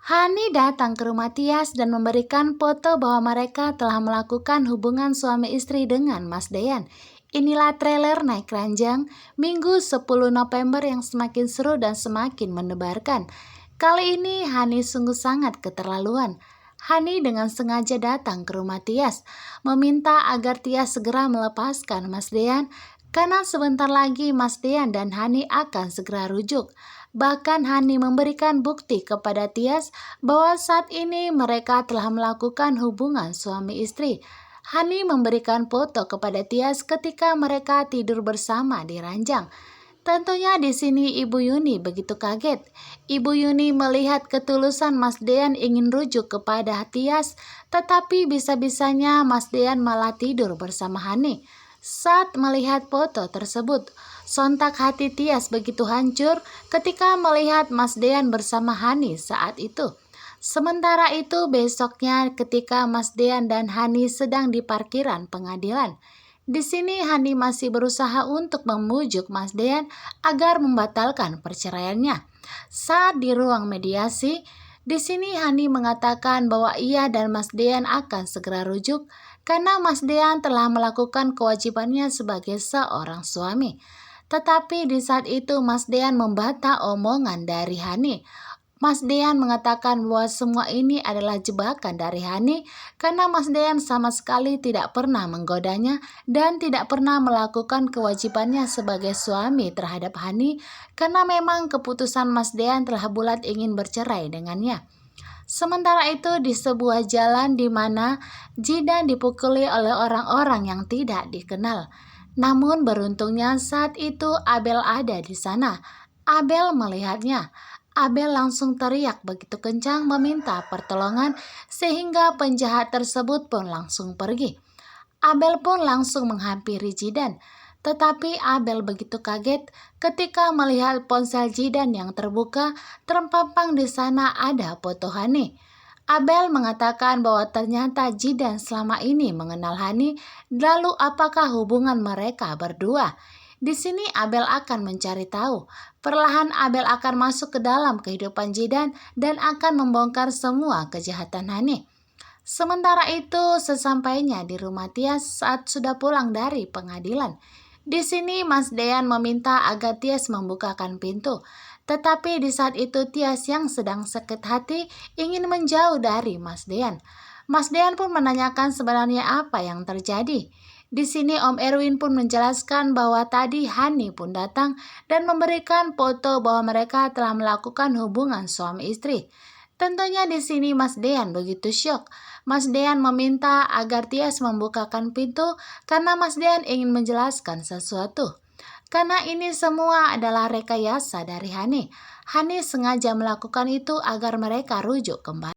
Hani datang ke rumah Tias dan memberikan foto bahwa mereka telah melakukan hubungan suami istri dengan Mas Dean. Inilah trailer naik ranjang Minggu 10 November yang semakin seru dan semakin mendebarkan. Kali ini Hani sungguh sangat keterlaluan. Hani dengan sengaja datang ke rumah Tias, meminta agar Tias segera melepaskan Mas Dean karena sebentar lagi Mas Dean dan Hani akan segera rujuk. Bahkan Hani memberikan bukti kepada Tias bahwa saat ini mereka telah melakukan hubungan suami istri. Hani memberikan foto kepada Tias ketika mereka tidur bersama di ranjang. Tentunya di sini Ibu Yuni begitu kaget. Ibu Yuni melihat ketulusan Mas Dean ingin rujuk kepada Tias, tetapi bisa-bisanya Mas Dean malah tidur bersama Hani. Saat melihat foto tersebut, sontak hati Tias begitu hancur ketika melihat Mas Dean bersama Hani saat itu. Sementara itu besoknya ketika Mas Dean dan Hani sedang di parkiran pengadilan. Di sini Hani masih berusaha untuk memujuk Mas Dean agar membatalkan perceraiannya. Saat di ruang mediasi, di sini Hani mengatakan bahwa ia dan Mas Dean akan segera rujuk karena Mas Dean telah melakukan kewajibannya sebagai seorang suami. Tetapi di saat itu Mas Dean membantah omongan dari Hani. Mas Dean mengatakan bahwa semua ini adalah jebakan dari Hani karena Mas Dean sama sekali tidak pernah menggodanya dan tidak pernah melakukan kewajibannya sebagai suami terhadap Hani karena memang keputusan Mas Dean telah bulat ingin bercerai dengannya. Sementara itu di sebuah jalan di mana Jidan dipukuli oleh orang-orang yang tidak dikenal. Namun beruntungnya saat itu Abel ada di sana. Abel melihatnya. Abel langsung teriak begitu kencang meminta pertolongan sehingga penjahat tersebut pun langsung pergi. Abel pun langsung menghampiri Jidan. Tetapi Abel begitu kaget ketika melihat ponsel Jidan yang terbuka terpampang di sana ada foto Hani. Abel mengatakan bahwa ternyata Jidan selama ini mengenal Hani, lalu apakah hubungan mereka berdua? Di sini Abel akan mencari tahu. Perlahan Abel akan masuk ke dalam kehidupan Jidan dan akan membongkar semua kejahatan Hani. Sementara itu, sesampainya di rumah Tias saat sudah pulang dari pengadilan. Di sini Mas Dean meminta agar Tias membukakan pintu. Tetapi di saat itu Tias yang sedang sakit hati ingin menjauh dari Mas Dean. Mas Dean pun menanyakan sebenarnya apa yang terjadi. Di sini Om Erwin pun menjelaskan bahwa tadi Hani pun datang dan memberikan foto bahwa mereka telah melakukan hubungan suami istri. Tentunya di sini Mas Dean begitu syok. Mas Dean meminta agar Tias membukakan pintu karena Mas Dean ingin menjelaskan sesuatu. Karena ini semua adalah rekayasa dari Hani. Hani sengaja melakukan itu agar mereka rujuk kembali.